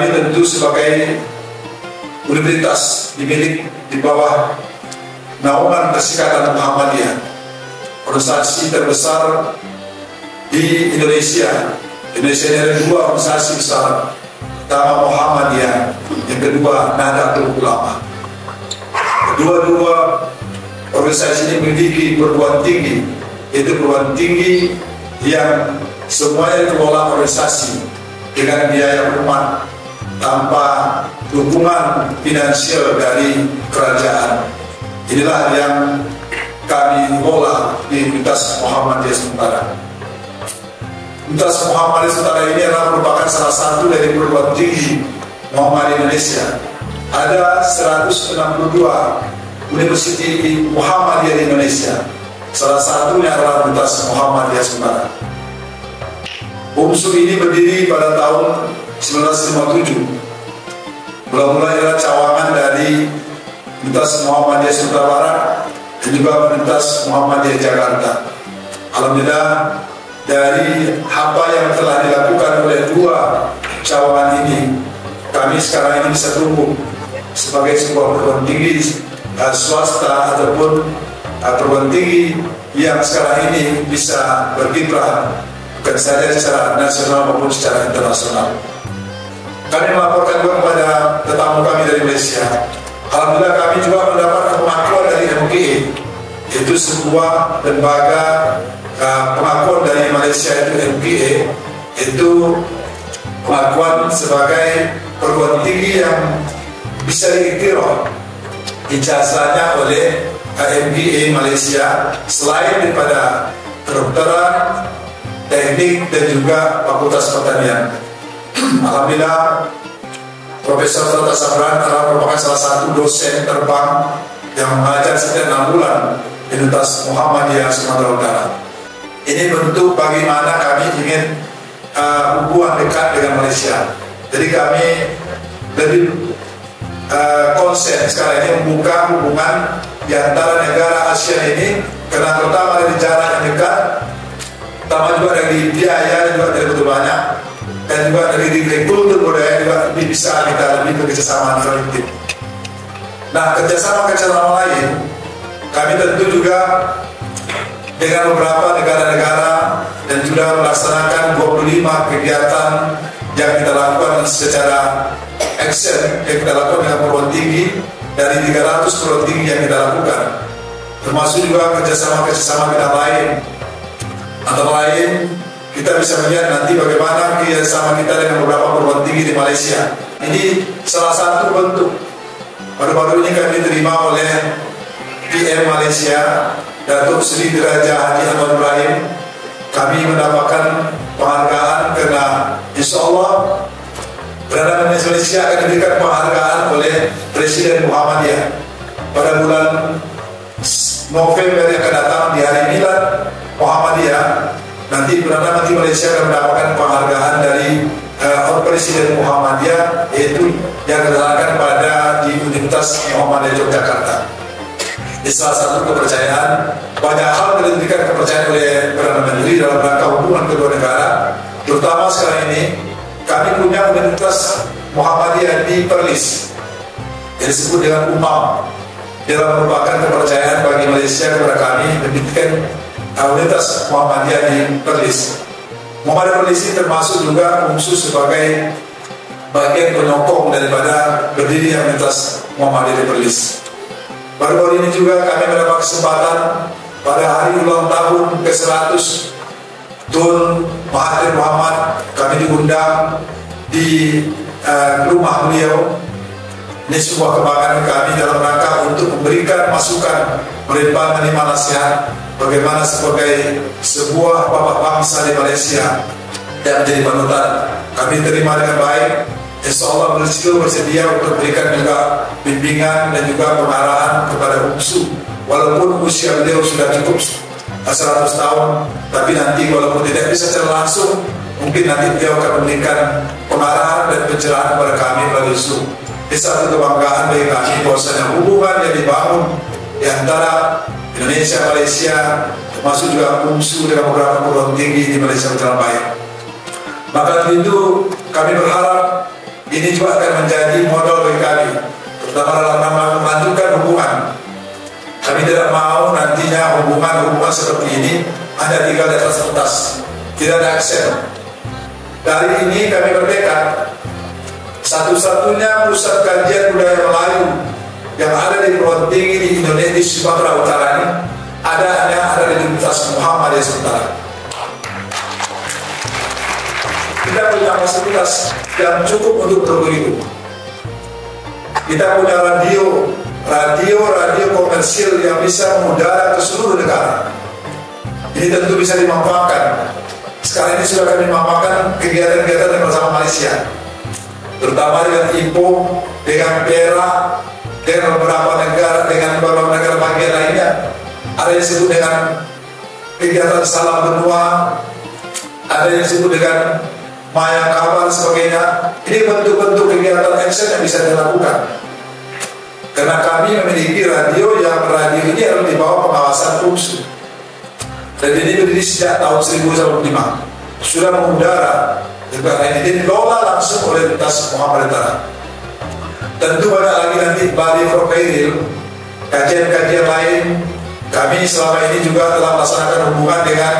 kami tentu sebagai universitas dimiliki di bawah naungan Persikatan Muhammadiyah, organisasi terbesar di Indonesia. Indonesia ini ada dua organisasi besar, pertama Muhammadiyah, yang kedua Nahdlatul Ulama. Kedua-dua organisasi ini memiliki perguruan tinggi, yaitu perguruan tinggi yang semuanya dikelola organisasi dengan biaya umat tanpa dukungan finansial dari kerajaan. Inilah yang kami kelola di Universitas Muhammadiyah Sementara. Universitas Muhammadiyah Sementara ini adalah merupakan salah satu dari perguruan tinggi Muhammadiyah Indonesia. Ada 162 universiti Muhammadiyah di Indonesia. Salah satunya adalah Universitas Muhammadiyah Sementara. UMSU ini berdiri pada tahun 1957. Mulai adalah cawangan dari Universitas Muhammadiyah Sumatera Barat dan juga Universitas Muhammadiyah Jakarta. Alhamdulillah, dari apa yang telah dilakukan oleh dua cawangan ini, kami sekarang ini bisa tumbuh sebagai sebuah perguruan tinggi swasta ataupun perguruan tinggi yang sekarang ini bisa berkiprah bukan saja secara nasional maupun secara internasional. Kami melaporkan juga kepada tetamu kami dari Malaysia. Alhamdulillah, kami juga mendapat pengakuan dari MGA, yaitu sebuah lembaga pengakuan dari Malaysia, itu MGA, itu pengakuan sebagai perguruan tinggi yang bisa diiktiraf ijazahnya oleh MGA Malaysia selain daripada kedokteran, teknik dan juga fakultas pertanian. Alhamdulillah, Profesor Dr. Sabran adalah merupakan salah satu dosen terbang yang mengajar setiap 6 bulan di Universitas Muhammadiyah Sumatera Utara. Ini bentuk bagaimana kami ingin hubungan dekat dengan Malaysia. Jadi kami lebih konsen sekarang ini membuka hubungan di antara negara Asia ini, karena pertama dari jarak yang dekat, pertama juga dari biaya dan juga dari begitu banyak, dan juga dari kultur budaya juga lebih bisa kita lebih bekerjasama kolektif. Nah, kerjasama lain kami tentu juga dengan beberapa negara-negara dan juga melaksanakan 25 kegiatan yang kita lakukan secara action, yang kita lakukan dengan perguruan tinggi dari 300 perguruan tinggi yang kita lakukan, termasuk juga kerjasama kita lain. Antara lain, kita bisa melihat nanti bagaimana kerjasama kita dengan beberapa perguruan tinggi di Malaysia. Ini salah satu bentuk. Baru-baru ini kami diterima oleh PM Malaysia, Datuk Seri Diraja Haji Anwar Ibrahim. Kami mendapatkan penghargaan karena insya Allah Perdana Menteri Malaysia akan diberikan penghargaan oleh Presiden Muhammadiyah pada bulan November yang akan datang di hari Milad Muhammadiyah. Nanti Perdana Menteri Malaysia akan mendapatkan penghargaan dari Presiden Muhammadiyah, yaitu yang dilaksanakan pada di Universitas Muhammadiyah Yogyakarta. Ini salah satu kepercayaan. Banyak hal yang diberikan kepercayaan oleh Perdana Menteri dalam rangka hubungan kedua negara. Terutama sekarang ini kami punya Universitas Muhammadiyah di Perlis, yang disebut dengan UMAM. Dia merupakan kepercayaan bagi Malaysia kepada kami mendirikan Universitas Muhammadiyah di Perlis. Muhammadiyah Perlis ini termasuk juga UMSU sebagai bagian penyokong daripada berdirinya Universitas Muhammadiyah di Perlis. Baru-baru ini juga kami mendapat kesempatan pada hari ulang tahun ke-100 Tun Mahathir Muhammad, kami diundang di rumah beliau. Ini sebuah kebanggaan kami dalam rangka untuk memberikan masukan, menerima nasihat bagaimana sebagai sebuah bapak bangsa di Malaysia dan menjadi panutan. Kami terima dengan baik. Insya Allah beliau bersedia untuk memberikan juga bimbingan dan juga pengarahan kepada UMSU. Walaupun usia beliau sudah cukup 100 tahun, tapi nanti walaupun tidak bisa secara langsung, mungkin nanti beliau akan memberikan pengarahan dan pencerahan kepada kami melalui Zoom. Ini satu kebanggaan bagi kami bahwasanya hubungan yang dibangun di antara Indonesia, Malaysia, termasuk juga UMSU dengan beberapa perguruan tinggi di Malaysia berjalan baik. Maka itu kami berharap Ini juga akan menjadi modal bagi kami, terutama dalam melanjutkan hubungan. Kami tidak mau nantinya hubungan seperti ini hanya tinggal di atas kertas, tidak ada aksen. Dari ini kami bertekad, satu-satunya pusat kajian budaya Melayu yang ada di Perguruan Tinggi di Indonesia, di Sumatera Utara ini ada di Universitas Muhammadiyah Sementara. Kita punya fasilitas yang cukup untuk begitu. Kita punya radio komersil yang bisa mengudara ke seluruh negara. Ini tentu bisa dimanfaatkan. Sekarang ini sudah kami manfaatkan kegiatan-kegiatan yang bersama Malaysia, terutama dengan IPO, dengan Perak, dengan beberapa negara bagian lainnya. Ada yang disebut dengan kegiatan salam benua, ada yang disebut dengan maya kabar sebagainya. Ini bentuk-bentuk kegiatan action yang bisa dilakukan. Karena kami memiliki radio ini harus di bawah pengawasan UMSU. Dan ini berdiri sejak tahun 1995. Sudah mengudara. Ini dikelola langsung oleh Universitas Muhammadiyah. Tentu banyak lagi nanti Bali Profile, kajian-kajian lain. Kami selama ini juga telah melaksanakan hubungan dengan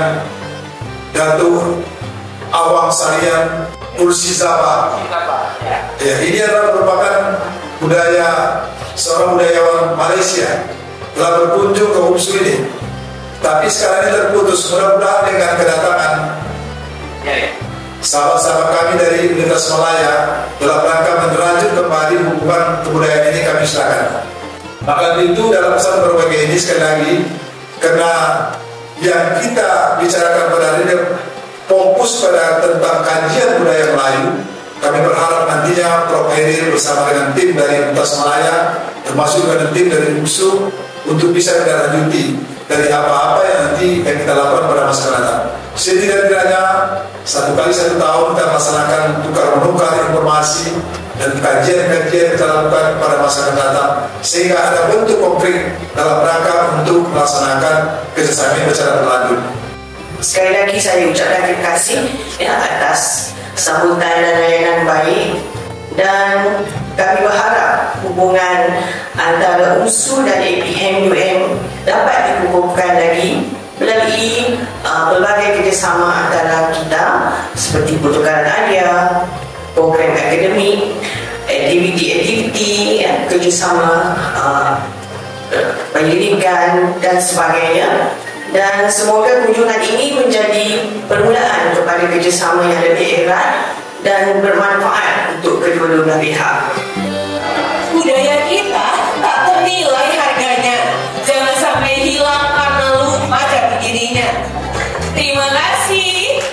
Datuk Awang Sarian Ursizawa. Ya, ini adalah merupakan seorang budayawan Malaysia telah berkunjung ke UMSU ini. Tapi sekarang ini terputus. Mudah-mudahan dengan kedatangan sahabat-sahabat kami dari Universitas Malaya dalam rangka menerajut kembali hubungan kebudayaan ini kami silakan. Maka itu dalam pesan berbagai ini sekali lagi, karena yang kita bicarakan pada hari ini fokus pada tentang kajian budaya Melayu. Kami berharap nantinya Prof. Hairil bersama dengan tim dari Universitas Malaya, termasuk dengan tim dari UMSU, untuk bisa menindaklanjuti dari apa-apa yang nanti kita lakukan pada masa akan datang. Setidak-tidaknya 1 kali 1 tahun kita melaksanakan tukar-menukar informasi dan kajian-kajian kita lakukan pada masa akan datang, sehingga ada bentuk konkret dalam rangka untuk melaksanakan kerjasama ini secara berlanjut. Sekali lagi saya ucapkan terima kasih atas sambutan dan layanan baik, dan kami berharap hubungan antara UMSU dan APM dapat dikukuhkan lagi melalui pelbagai kerjasama antara kita seperti pertukaran idea, program akademik, aktiviti kerjasama penyelidikan dan sebagainya. Dan semoga kunjungan ini menjadi permulaan kepada kerjasama yang lebih erat dan bermanfaat untuk kedua-dua belah pihak. Budaya kita tak ternilai harganya. Jangan sampai hilang karena lupa jati dirinya. Terima kasih.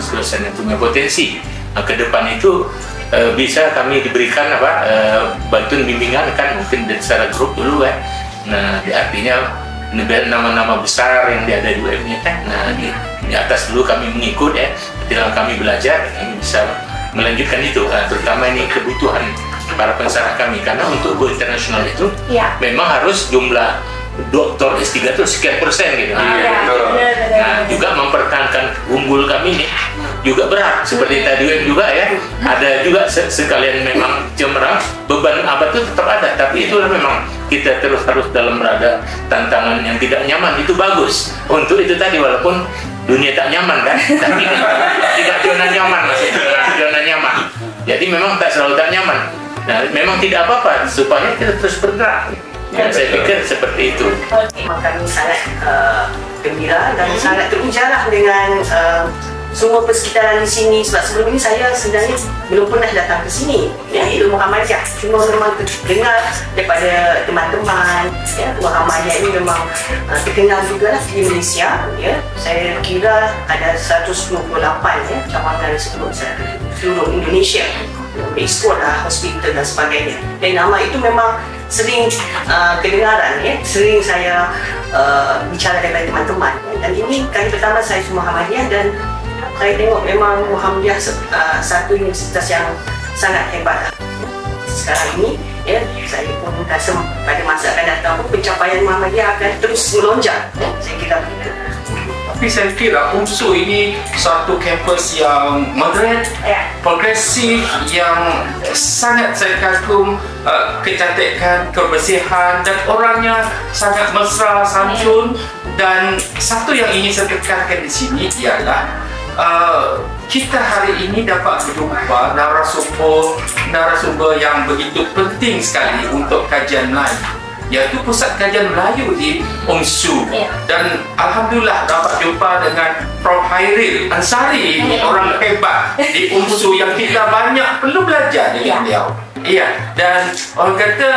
lulusan yang punya potensi ke depan itu bisa kami diberikan bantuan bimbingan kan, mungkin secara grup dulu kan. Nah, artinya nama-nama besar yang ada di UM-nya kan. Nah, di atas dulu kami mengikut ya, ketika kami belajar kami bisa melanjutkan itu. Terutama ini kebutuhan para pensyarah kami, karena untuk go internasional itu memang harus jumlah doktor S3 itu sekian persen gitu. Nah, juga mempertahankan unggul kami ini juga berat, seperti tadi juga ya. Ada juga sekalian memang cemerlang, beban apa itu tetap ada, tapi itu memang kita terus dalam berada tantangan yang tidak nyaman. Itu bagus untuk itu tadi, walaupun dunia tak nyaman kan, tapi tidak zona nyaman, maksudnya zona nyaman. Jadi memang tak selalu tak nyaman. Nah, memang tidak apa-apa supaya kita terus bergerak. Ya, saya pikir seperti itu. Kami sangat gembira dan sangat terujalah dengan semua persekitaran di sini, sebab sebelum ini saya sebenarnya belum pernah datang ke sini. Ya, Ilmu Muhammadiyah cuma memang terdengar daripada teman-teman. Ya, Muhammadiyah ini memang terkenal juga lah di Malaysia. Ya, saya kira ada 128 ya cawangan seluruh Indonesia, sekolah, hospital dan sebagainya. Dan nama itu memang sering kedengaran ya, sering saya bicara dengan teman-teman. Dan ini kali pertama saya ke Muhammadiyah dan saya tengok memang Muhammadiyah satu universitas yang sangat hebat. Sekarang ini ya, saya pun rasa pada masa akan datang pencapaian Muhammadiyah akan terus melonjak. Saya kira begitu. Tapi saya kira UMSU ini satu kampus yang modern, progresif, yang sangat saya kagum kecantikan, kebersihan dan orangnya sangat mesra, santun. Dan satu yang ingin saya tekankan di sini ialah kita hari ini dapat berjumpa narasumber yang begitu penting sekali untuk kajian Melayu, yaitu Pusat Kajian Melayu di UMSU. Dan Alhamdulillah dapat jumpa dengan Prof. Hairil Ansari, orang hebat di UMSU yang kita banyak perlu belajar dengan beliau. Iya, dan orang kata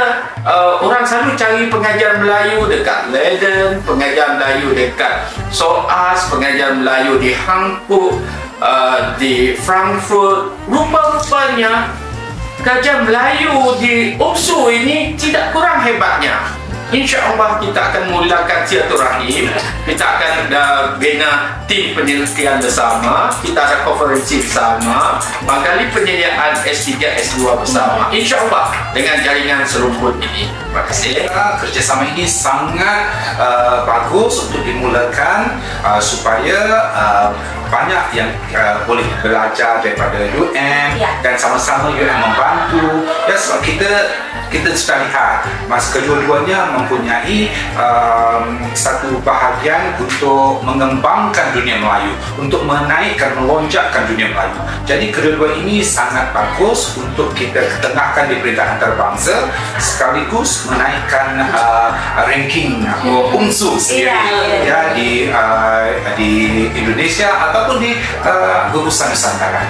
orang selalu cari pengajar Melayu dekat Leiden, pengajar Melayu dekat SOAS, pengajar Melayu di Hankook, di Frankfurt. Rupa-rupanya kajian Melayu di UMSU ini tidak kurang hebatnya. InsyaAllah kita akan mulakan silaturahim, kita akan bina tim penelitian bersama, kita ada konferensi bersama, menggali penyediaan S3, S2 bersama, InsyaAllah dengan jaringan serumpun ini. Terima kasih. Kerjasama ini sangat bagus untuk dimulakan supaya banyak yang boleh belajar daripada UM dan sama-sama UM membantu. Ya, sebab kita sudah lihat mas kedua-duanya mempunyai satu bahagian untuk mengembangkan dunia Melayu, untuk menaikkan, melonjakkan dunia Melayu. Jadi kedua-dua ini sangat bagus untuk kita ketengahkan di perintah antarabangsa, sekaligus menaikkan ranking UMSU sendiri ya di Indonesia ataupun di gugusan Nusantara.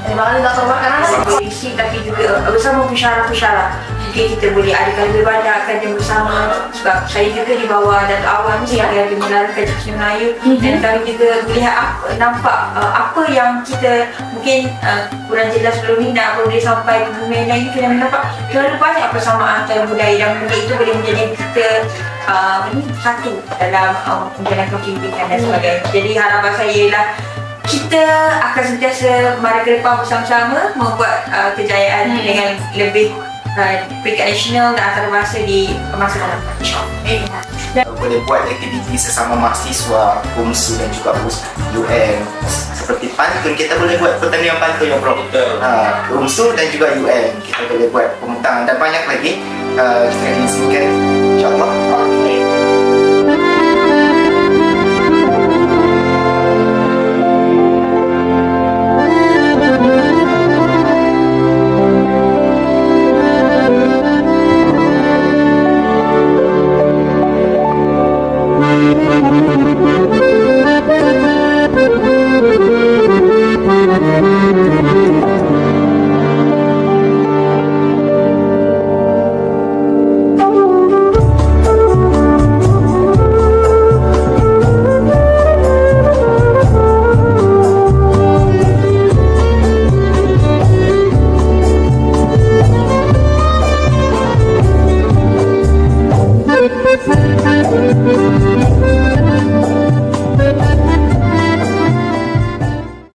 Terima kasih Dr. Mak, karena isi tapi juga bersama pensyarah-pensyarah mungkin kita boleh adakan lebih banyak kajian bersama, sebab saya juga di bawah Datuk Awan saya di Menara Kajian Melayu dan kami juga melihat nampak apa yang kita mungkin kurang jelas sebelum ini dan apa boleh sampai ke bumi lain, kita mendapat terlalu banyak persamaan antara budaya dan benda itu boleh menjadi kita satu dalam menjalankan pendidikan dan sebagainya. Jadi harapan saya ialah kita akan sentiasa mari ke depan bersama-sama membuat kejayaan dengan lebih peringkat nasional dan antarabangsa di masa depan. InsyaAllah. Boleh buat aktiviti sesama mahasiswa UMSU dan juga UM seperti pantun, kita boleh buat pertandingan pantun yang Prof. UMSU dan juga UM kita boleh buat pemetaan dan banyak lagi kita diizinkan InsyaAllah. Thank you.